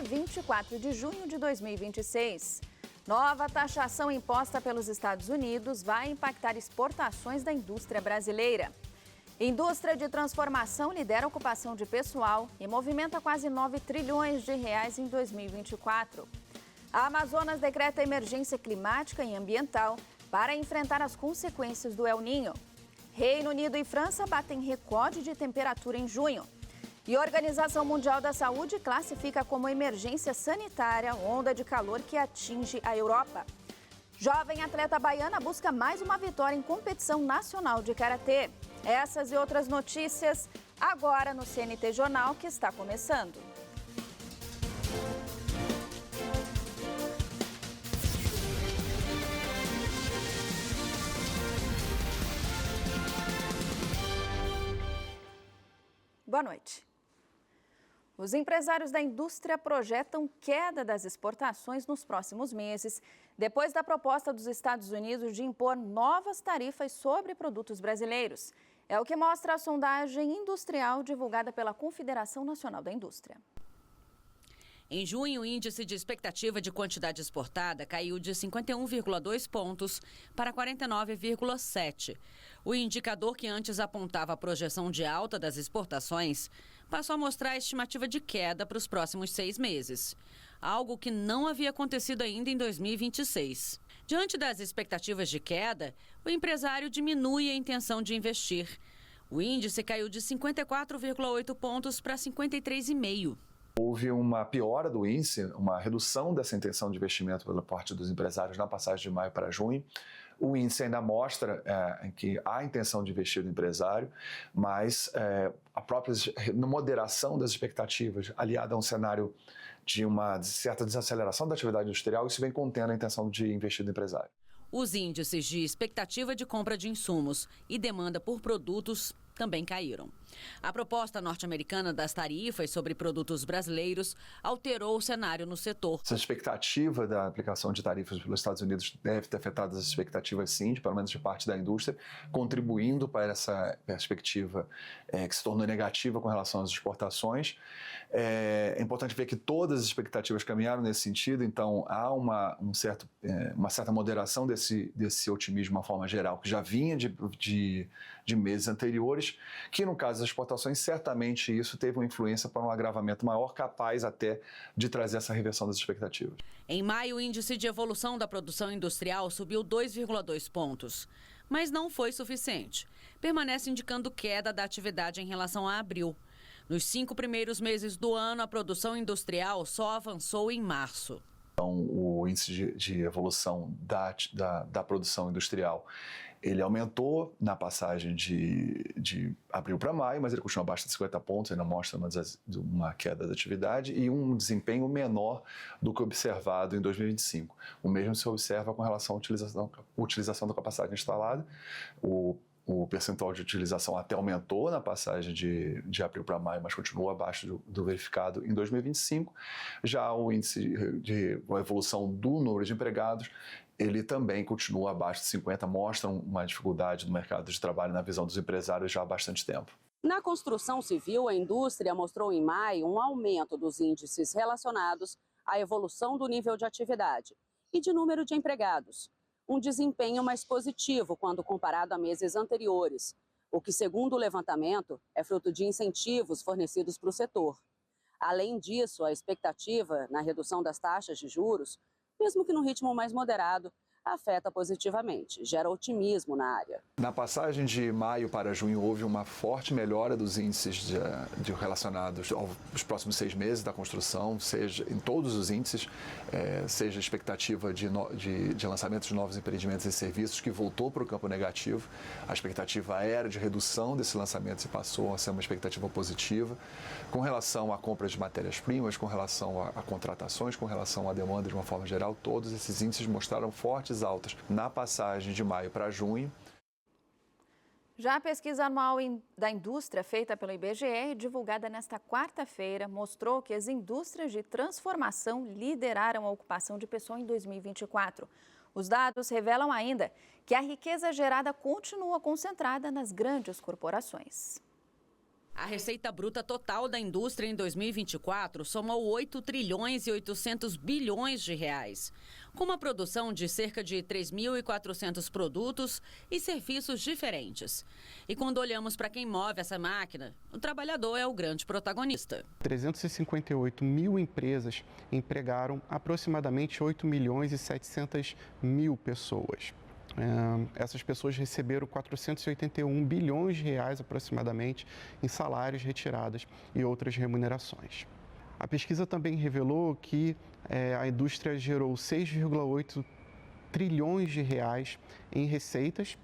24 de junho de 2026. Nova taxação imposta pelos Estados Unidos vai impactar exportações da indústria brasileira. Indústria de transformação lidera a ocupação de pessoal e movimenta quase 9 trilhões de reais em 2024. A Amazonas decreta emergência climática e ambiental para enfrentar as consequências do El Niño. Reino Unido e França batem recorde de temperatura em junho. E a Organização Mundial da Saúde classifica como emergência sanitária onda de calor que atinge a Europa. Jovem atleta baiana busca mais uma vitória em competição nacional de karatê. Essas e outras notícias agora no CNT Jornal, que está começando. Boa noite. Os empresários da indústria projetam queda das exportações nos próximos meses, depois da proposta dos Estados Unidos de impor novas tarifas sobre produtos brasileiros. É o que mostra a sondagem industrial divulgada pela Confederação Nacional da Indústria. Em junho, o índice de expectativa de quantidade exportada caiu de 51,2 pontos para 49,7. O indicador que antes apontava a projeção de alta das exportações passou a mostrar a estimativa de queda para os próximos 6 meses, algo que não havia acontecido ainda em 2026. Diante das expectativas de queda, o empresário diminui a intenção de investir. O índice caiu de 54,8 pontos para 53,5. Houve uma piora do índice, uma redução dessa intenção de investimento pela parte dos empresários na passagem de maio para junho. O índice ainda mostra que há intenção de investir do empresário, mas a própria moderação das expectativas, aliada a um cenário de uma certa desaceleração da atividade industrial, isso vem contendo a intenção de investir do empresário. Os índices de expectativa de compra de insumos e demanda por produtos também caíram. A proposta norte-americana das tarifas sobre produtos brasileiros alterou o cenário no setor. Essa expectativa da aplicação de tarifas pelos Estados Unidos deve ter afetado as expectativas, sim, pelo menos de parte da indústria, contribuindo para essa perspectiva que se tornou negativa com relação às exportações. É importante ver que todas as expectativas caminharam nesse sentido, então há uma certa moderação desse otimismo de uma forma geral, que já vinha de meses anteriores, que no caso das exportações, certamente isso teve uma influência para um agravamento maior, capaz até de trazer essa reversão das expectativas. Em maio, o índice de evolução da produção industrial subiu 2,2 pontos, mas não foi suficiente. Permanece indicando queda da atividade em relação a abril. Nos 5 primeiros meses do ano, a produção industrial só avançou em março. Então, o índice de evolução da produção industrial, ele aumentou na passagem de abril para maio, mas ele continua abaixo de 50 pontos, ainda mostra uma queda da atividade e um desempenho menor do que observado em 2025. O mesmo se observa com relação à utilização da capacidade instalada. O percentual de utilização até aumentou na passagem de abril para maio, mas continua abaixo do verificado em 2025. Já o índice de evolução do número de empregados, ele também continua abaixo de 50, mostra uma dificuldade no mercado de trabalho na visão dos empresários já há bastante tempo. Na construção civil, a indústria mostrou em maio um aumento dos índices relacionados à evolução do nível de atividade e de número de empregados. Um desempenho mais positivo quando comparado a meses anteriores, o que, segundo o levantamento, é fruto de incentivos fornecidos para o setor. Além disso, a expectativa na redução das taxas de juros, mesmo que num ritmo mais moderado, afeta positivamente, gera otimismo na área. Na passagem de maio para junho houve uma forte melhora dos índices relacionados aos próximos 6 meses da construção, seja em todos os índices, seja a expectativa de lançamento de novos empreendimentos e serviços, que voltou para o campo negativo. A expectativa era de redução desses lançamentos e passou a ser uma expectativa positiva. Com relação à compra de matérias-primas, com relação a contratações, com relação à demanda de uma forma geral, todos esses índices mostraram fortes altas na passagem de maio para junho. Já a pesquisa anual da indústria feita pelo IBGE e divulgada nesta quarta-feira mostrou que as indústrias de transformação lideraram a ocupação de pessoal em 2024. Os dados revelam ainda que a riqueza gerada continua concentrada nas grandes corporações. A receita bruta total da indústria em 2024 somou 8 trilhões e 800 bilhões de reais, com uma produção de cerca de 3.400 produtos e serviços diferentes. E quando olhamos para quem move essa máquina, o trabalhador é o grande protagonista. 358 mil empresas empregaram aproximadamente 8 milhões e 700 mil pessoas. Essas pessoas receberam 481 bilhões de reais aproximadamente em salários, retiradas e outras remunerações. A pesquisa também revelou que a indústria gerou 6,8 trilhões de reais em receitas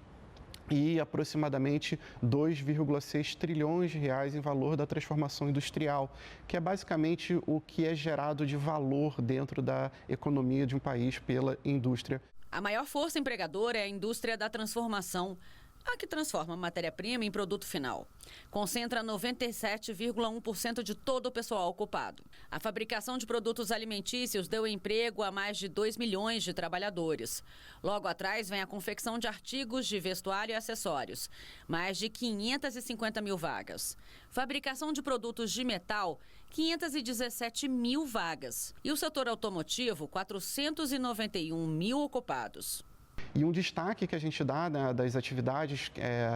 e aproximadamente 2,6 trilhões de reais em valor da transformação industrial, que é basicamente o que é gerado de valor dentro da economia de um país pela indústria. A maior força empregadora é a indústria da transformação, a que transforma matéria-prima em produto final. Concentra 97,1% de todo o pessoal ocupado. A fabricação de produtos alimentícios deu emprego a mais de 2 milhões de trabalhadores. Logo atrás vem a confecção de artigos de vestuário e acessórios, mais de 550 mil vagas. Fabricação de produtos de metal, 517 mil vagas. E o setor automotivo, 491 mil ocupados. E um destaque que a gente dá das atividades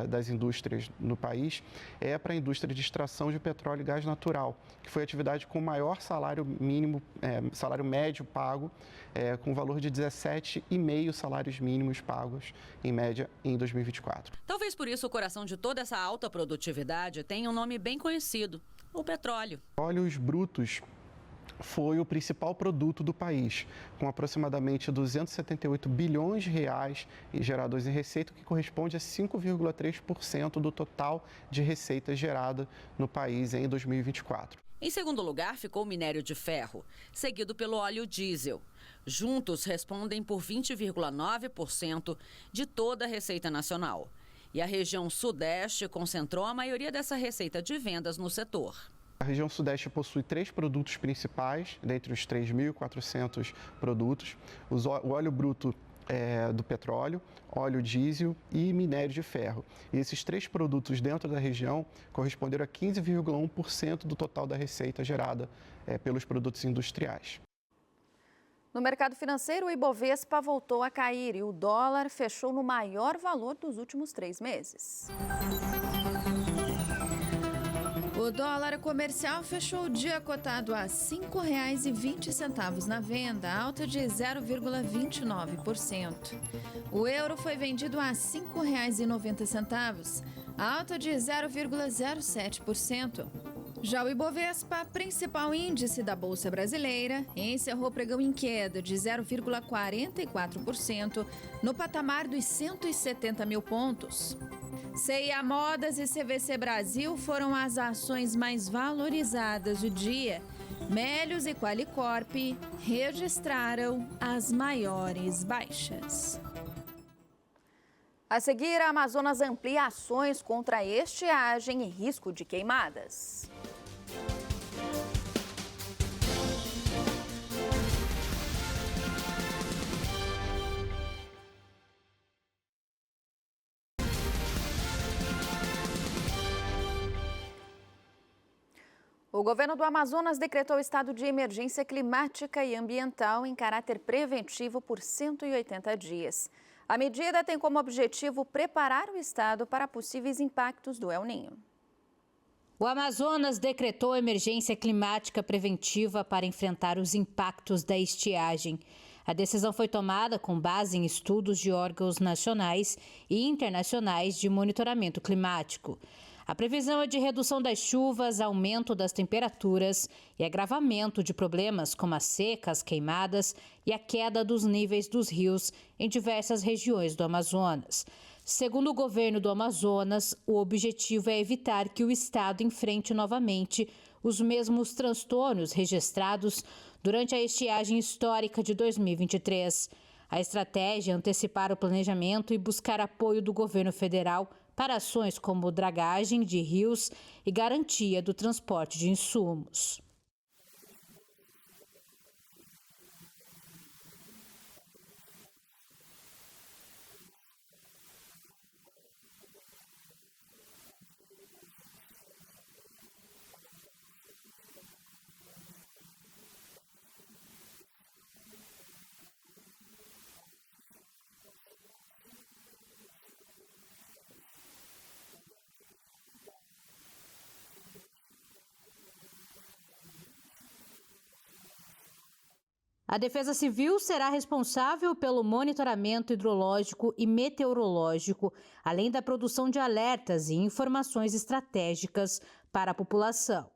das indústrias no país é para a indústria de extração de petróleo e gás natural, que foi a atividade com o maior salário mínimo, salário médio pago, com o valor de 17,5 salários mínimos pagos, em média, em 2024. Talvez por isso o coração de toda essa alta produtividade tenha um nome bem conhecido: o petróleo. Óleos brutos foi o principal produto do país, com aproximadamente 278 bilhões de reais gerados em receita, que corresponde a 5,3% do total de receita gerada no país em 2024. Em segundo lugar ficou o minério de ferro, seguido pelo óleo diesel. Juntos respondem por 20,9% de toda a receita nacional. E a região Sudeste concentrou a maioria dessa receita de vendas no setor. A região Sudeste possui 3 produtos principais, dentre os 3.400 produtos: o óleo bruto do petróleo, óleo diesel e minério de ferro. E esses 3 produtos dentro da região corresponderam a 15,1% do total da receita gerada pelos produtos industriais. No mercado financeiro, o Ibovespa voltou a cair e o dólar fechou no maior valor dos últimos 3 meses. O dólar comercial fechou o dia cotado a R$ 5,20 na venda, alta de 0,29%. O euro foi vendido a R$ 5,90, alta de 0,07%. Já o Ibovespa, principal índice da Bolsa Brasileira, encerrou o pregão em queda de 0,44% no patamar dos 170 mil pontos. C&A Modas e CVC Brasil foram as ações mais valorizadas do dia. Melius e Qualicorp registraram as maiores baixas. A seguir, a Amazonas amplia ações contra a estiagem e risco de queimadas. O governo do Amazonas decretou estado de emergência climática e ambiental em caráter preventivo por 180 dias. A medida tem como objetivo preparar o estado para possíveis impactos do El Niño. O Amazonas decretou emergência climática preventiva para enfrentar os impactos da estiagem. A decisão foi tomada com base em estudos de órgãos nacionais e internacionais de monitoramento climático. A previsão é de redução das chuvas, aumento das temperaturas e agravamento de problemas como as secas, queimadas e a queda dos níveis dos rios em diversas regiões do Amazonas. Segundo o governo do Amazonas, o objetivo é evitar que o estado enfrente novamente os mesmos transtornos registrados durante a estiagem histórica de 2023. A estratégia é antecipar o planejamento e buscar apoio do governo federal para ações como dragagem de rios e garantia do transporte de insumos. A Defesa Civil será responsável pelo monitoramento hidrológico e meteorológico, além da produção de alertas e informações estratégicas para a população.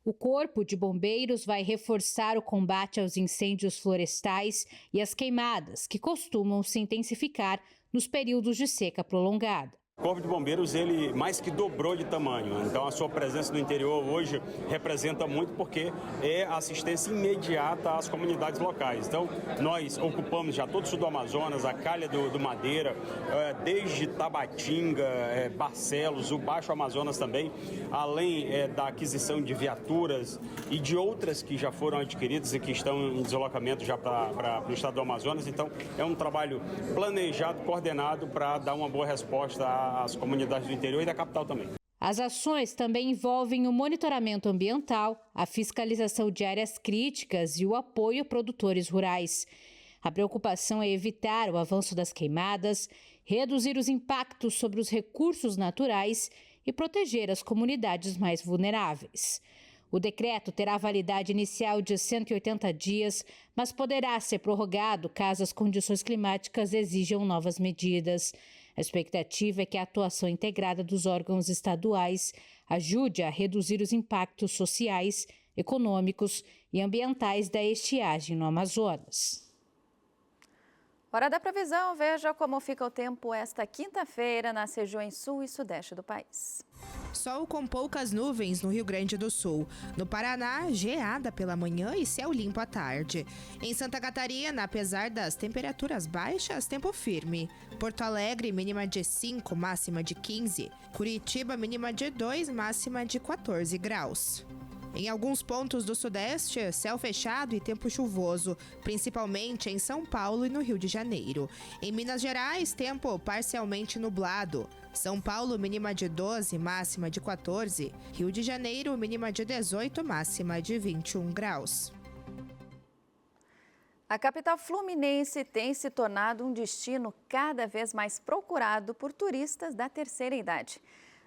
O Corpo de Bombeiros vai reforçar o combate aos incêndios florestais e às queimadas, que costumam se intensificar nos períodos de seca prolongada. O Corpo de Bombeiros, ele mais que dobrou de tamanho, então a sua presença no interior hoje representa muito porque é assistência imediata às comunidades locais. Então, nós ocupamos já todo o sul do Amazonas, a calha do Madeira, desde Tabatinga, Barcelos, o Baixo Amazonas também, além da aquisição de viaturas e de outras que já foram adquiridas e que estão em deslocamento já para o estado do Amazonas. Então, é um trabalho planejado, coordenado para dar uma boa resposta às comunidades do interior e da capital também. As ações também envolvem o monitoramento ambiental, a fiscalização de áreas críticas e o apoio a produtores rurais. A preocupação é evitar o avanço das queimadas, reduzir os impactos sobre os recursos naturais e proteger as comunidades mais vulneráveis. O decreto terá validade inicial de 180 dias, mas poderá ser prorrogado caso as condições climáticas exijam novas medidas. A expectativa é que a atuação integrada dos órgãos estaduais ajude a reduzir os impactos sociais, econômicos e ambientais da estiagem no Amazonas. Hora da previsão, veja como fica o tempo esta quinta-feira nas regiões sul e sudeste do país. Sol com poucas nuvens no Rio Grande do Sul. No Paraná, geada pela manhã e céu limpo à tarde. Em Santa Catarina, apesar das temperaturas baixas, tempo firme. Porto Alegre, mínima de 5, máxima de 15. Curitiba, mínima de 2, máxima de 14 graus. Em alguns pontos do Sudeste, céu fechado e tempo chuvoso, principalmente em São Paulo e no Rio de Janeiro. Em Minas Gerais, tempo parcialmente nublado. São Paulo, mínima de 12, máxima de 14. Rio de Janeiro, mínima de 18, máxima de 21 graus. A capital fluminense tem se tornado um destino cada vez mais procurado por turistas da terceira idade.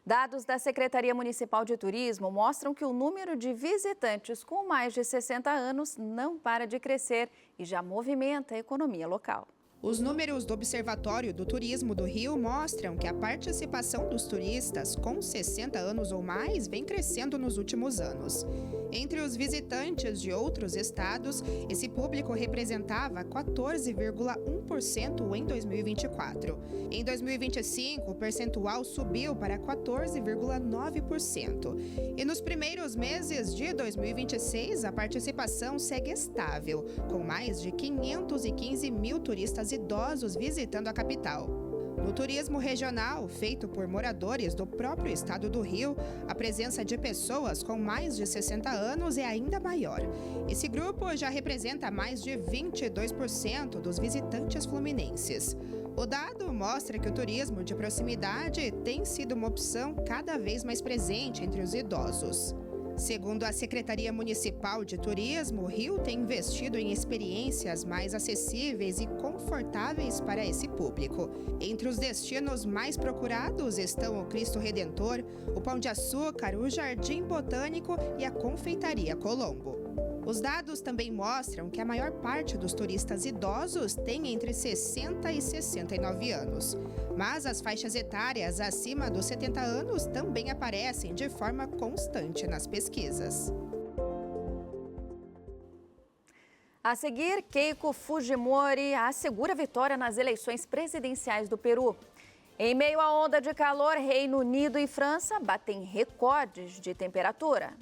Dados da Secretaria Municipal de Turismo mostram que o número de visitantes com mais de 60 anos não para de crescer e já movimenta a economia local. Os números do Observatório do Turismo do Rio mostram que a participação dos turistas com 60 anos ou mais vem crescendo nos últimos anos. Entre os visitantes de outros estados, esse público representava 14,1% em 2024. Em 2025, o percentual subiu para 14,9%. E nos primeiros meses de 2026, a participação segue estável, com mais de 515 mil turistas idosos visitando a capital. No turismo regional, feito por moradores do próprio estado do Rio, a presença de pessoas com mais de 60 anos é ainda maior. Esse grupo já representa mais de 22% dos visitantes fluminenses. O dado mostra que o turismo de proximidade tem sido uma opção cada vez mais presente entre os idosos. Segundo a Secretaria Municipal de Turismo, o Rio tem investido em experiências mais acessíveis e confortáveis para esse público. Entre os destinos mais procurados estão o Cristo Redentor, o Pão de Açúcar, o Jardim Botânico e a Confeitaria Colombo. Os dados também mostram que a maior parte dos turistas idosos tem entre 60 e 69 anos. Mas as faixas etárias acima dos 70 anos também aparecem de forma constante nas pesquisas. A seguir, Keiko Fujimori assegura vitória nas eleições presidenciais do Peru. Em meio à onda de calor, Reino Unido e França batem recordes de temperatura.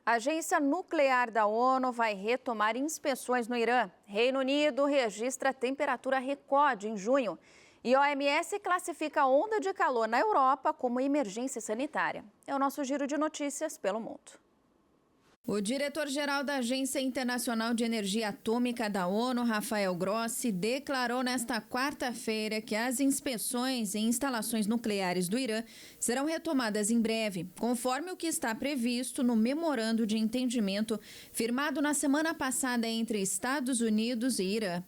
A Agência Nuclear da ONU vai retomar inspeções no Irã. Reino Unido registra temperatura recorde em junho. E a OMS classifica a onda de calor na Europa como emergência sanitária. É o nosso giro de notícias pelo mundo. O diretor-geral da Agência Internacional de Energia Atômica da ONU, Rafael Grossi, declarou nesta quarta-feira que as inspeções em instalações nucleares do Irã serão retomadas em breve, conforme o que está previsto no memorando de entendimento firmado na semana passada entre Estados Unidos e Irã.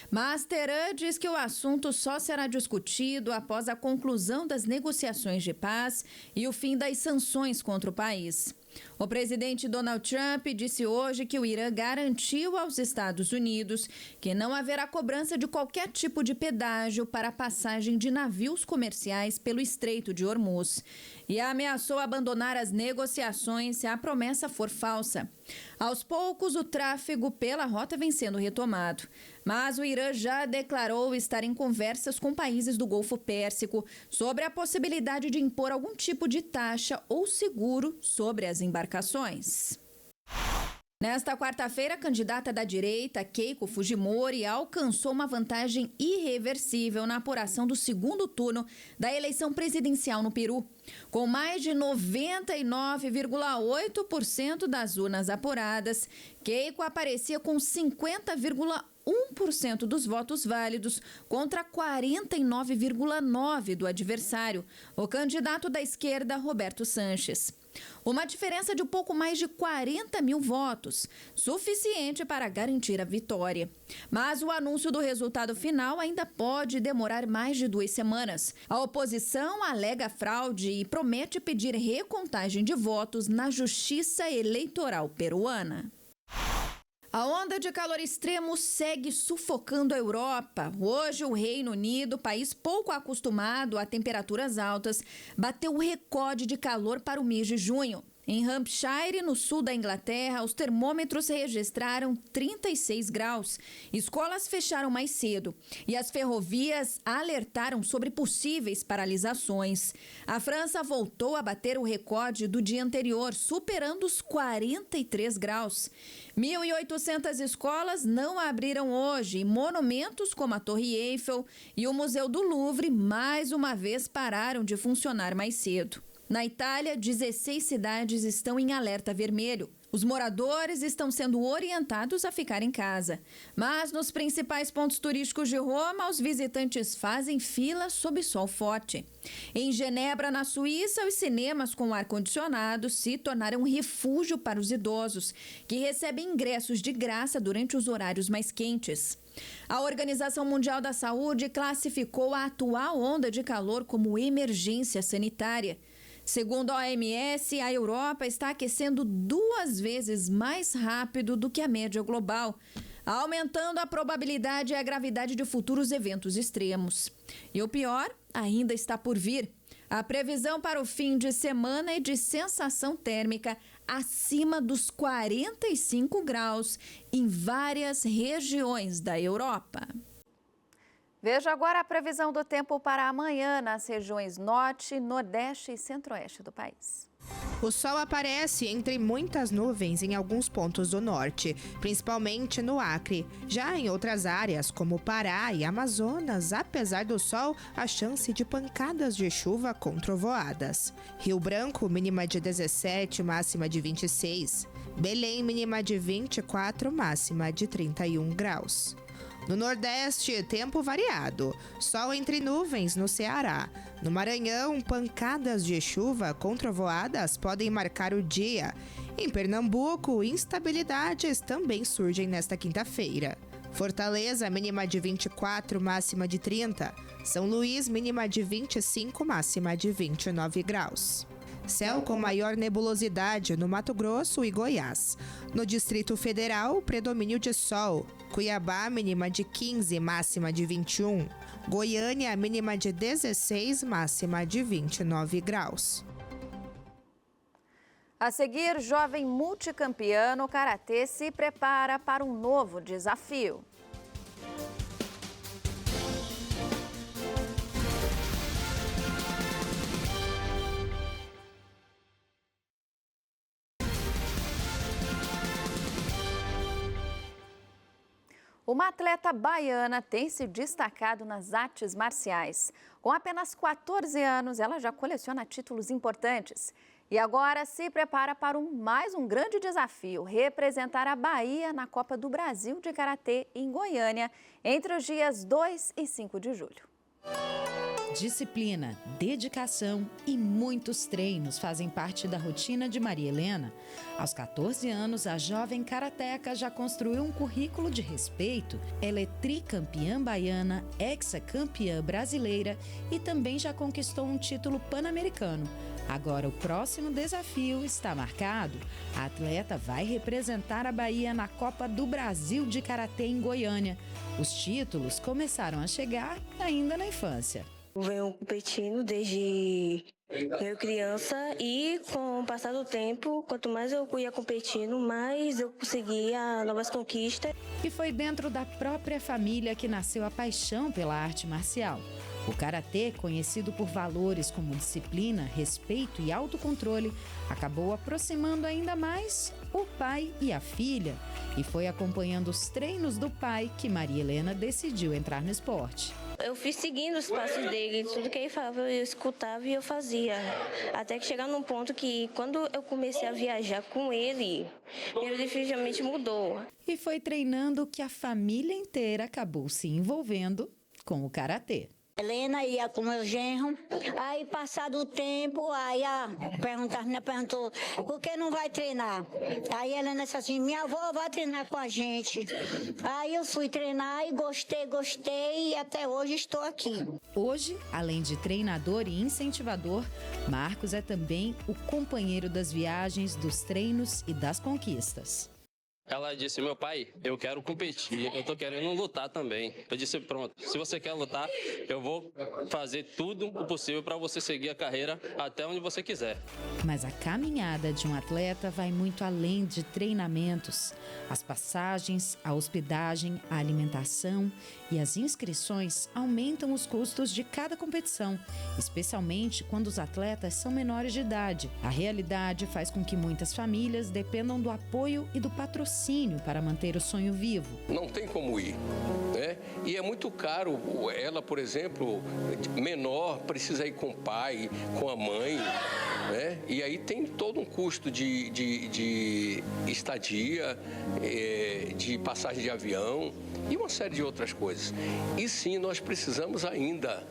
Mas Teherã diz que o assunto só será discutido após a conclusão das negociações de paz e o fim das sanções contra o país. O presidente Donald Trump disse hoje que o Irã garantiu aos Estados Unidos que não haverá cobrança de qualquer tipo de pedágio para a passagem de navios comerciais pelo Estreito de Hormuz e ameaçou abandonar as negociações se a promessa for falsa. Aos poucos, o tráfego pela rota vem sendo retomado, mas o Irã já declarou estar em conversas com países do Golfo Pérsico sobre a possibilidade de impor algum tipo de taxa ou seguro sobre as embarcações. Nesta quarta-feira, a candidata da direita, Keiko Fujimori, alcançou uma vantagem irreversível na apuração do segundo turno da eleição presidencial no Peru. Com mais de 99,8% das urnas apuradas, Keiko aparecia com 50,1% dos votos válidos contra 49,9% do adversário, o candidato da esquerda, Roberto Sanches. Uma diferença de um pouco mais de 40 mil votos, suficiente para garantir a vitória. Mas o anúncio do resultado final ainda pode demorar mais de 2 semanas. A oposição alega fraude e promete pedir recontagem de votos na Justiça Eleitoral peruana. A onda de calor extremo segue sufocando a Europa. Hoje, o Reino Unido, país pouco acostumado a temperaturas altas, bateu o recorde de calor para o mês de junho. Em Hampshire, no sul da Inglaterra, os termômetros registraram 36 graus. Escolas fecharam mais cedo e as ferrovias alertaram sobre possíveis paralisações. A França voltou a bater o recorde do dia anterior, superando os 43 graus. 1.800 escolas não abriram hoje e monumentos como a Torre Eiffel e o Museu do Louvre mais uma vez pararam de funcionar mais cedo. Na Itália, 16 cidades estão em alerta vermelho. Os moradores estão sendo orientados a ficar em casa. Mas nos principais pontos turísticos de Roma, os visitantes fazem fila sob sol forte. Em Genebra, na Suíça, os cinemas com ar-condicionado se tornaram um refúgio para os idosos, que recebem ingressos de graça durante os horários mais quentes. A Organização Mundial da Saúde classificou a atual onda de calor como emergência sanitária. Segundo a OMS, a Europa está aquecendo 2 vezes mais rápido do que a média global, aumentando a probabilidade e a gravidade de futuros eventos extremos. E o pior ainda está por vir. A previsão para o fim de semana é de sensação térmica acima dos 45 graus em várias regiões da Europa. Veja agora a previsão do tempo para amanhã nas regiões norte, nordeste e centro-oeste do país. O sol aparece entre muitas nuvens em alguns pontos do norte, principalmente no Acre. Já em outras áreas, como Pará e Amazonas, apesar do sol, há chance de pancadas de chuva com trovoadas. Rio Branco, mínima de 17, máxima de 26. Belém, mínima de 24, máxima de 31 graus. No Nordeste, tempo variado. Sol entre nuvens no Ceará. No Maranhão, pancadas de chuva com trovoadas podem marcar o dia. Em Pernambuco, instabilidades também surgem nesta quinta-feira. Fortaleza, mínima de 24, máxima de 30. São Luís, mínima de 25, máxima de 29 graus. Céu com maior nebulosidade no Mato Grosso e Goiás. No Distrito Federal, predomínio de sol. Cuiabá, mínima de 15, máxima de 21. Goiânia, mínima de 16, máxima de 29 graus. A seguir, jovem multicampeã no karatê se prepara para um novo desafio. Uma atleta baiana tem se destacado nas artes marciais. Com apenas 14 anos, ela já coleciona títulos importantes. E agora se prepara para mais um grande desafio: representar a Bahia na Copa do Brasil de Karatê em Goiânia, entre os dias 2 e 5 de julho. Disciplina, dedicação e muitos treinos fazem parte da rotina de Maria Helena. Aos 14 anos, a jovem karateca já construiu um currículo de respeito. Ela é tricampeã baiana, hexacampeã brasileira e também já conquistou um título pan-americano. Agora o próximo desafio está marcado. A atleta vai representar a Bahia na Copa do Brasil de Karatê em Goiânia. Os títulos começaram a chegar ainda na infância. Eu venho competindo desde eu criança e com o passar do tempo, quanto mais eu ia competindo, mais eu conseguia novas conquistas. E foi dentro da própria família que nasceu a paixão pela arte marcial. O karatê, conhecido por valores como disciplina, respeito e autocontrole, acabou aproximando ainda mais o pai e a filha. E foi acompanhando os treinos do pai que Maria Helena decidiu entrar no esporte. Eu fui seguindo os passos dele, tudo que ele falava eu escutava e eu fazia. Até que chegar num ponto que, quando eu comecei a viajar com ele, minha vida definitivamente mudou. E foi treinando que a família inteira acabou se envolvendo com o karatê. Helena ia com meu genro, aí passado o tempo, aí a menina perguntou, por que não vai treinar? Aí a Helena disse assim, minha avó vai treinar com a gente. Aí eu fui treinar e gostei e até hoje estou aqui. Hoje, além de treinador e incentivador, Marcos é também o companheiro das viagens, dos treinos e das conquistas. Ela disse, meu pai, eu quero competir, eu tô querendo lutar também. Eu disse, pronto, se você quer lutar, eu vou fazer tudo o possível para você seguir a carreira até onde você quiser. Mas a caminhada de um atleta vai muito além de treinamentos. As passagens, a hospedagem, a alimentação e as inscrições aumentam os custos de cada competição, especialmente quando os atletas são menores de idade. A realidade faz com que muitas famílias dependam do apoio e do patrocínio para manter o sonho vivo. Não tem como ir, né? E é muito caro. Ela, por exemplo, menor, precisa ir com o pai, com a mãe, né? E aí tem todo um custo de estadia, de passagem de avião e uma série de outras coisas. E sim, nós precisamos ainda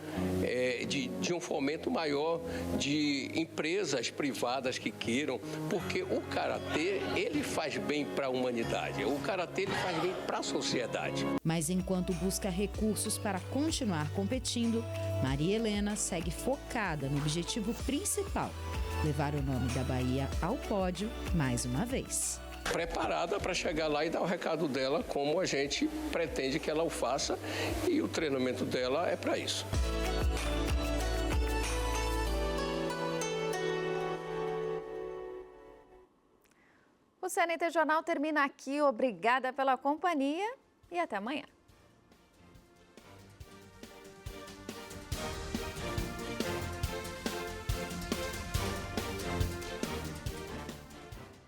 de um fomento maior de empresas privadas que queiram, porque o karatê, ele faz bem para a humanidade. O karatê, ele faz bem para a sociedade. Mas enquanto busca recursos para continuar competindo, Maria Helena segue focada no objetivo principal: levar o nome da Bahia ao pódio mais uma vez. Preparada para chegar lá e dar o recado dela como a gente pretende que ela o faça, e o treinamento dela é para isso. O CNT Jornal termina aqui. Obrigada pela companhia e até amanhã.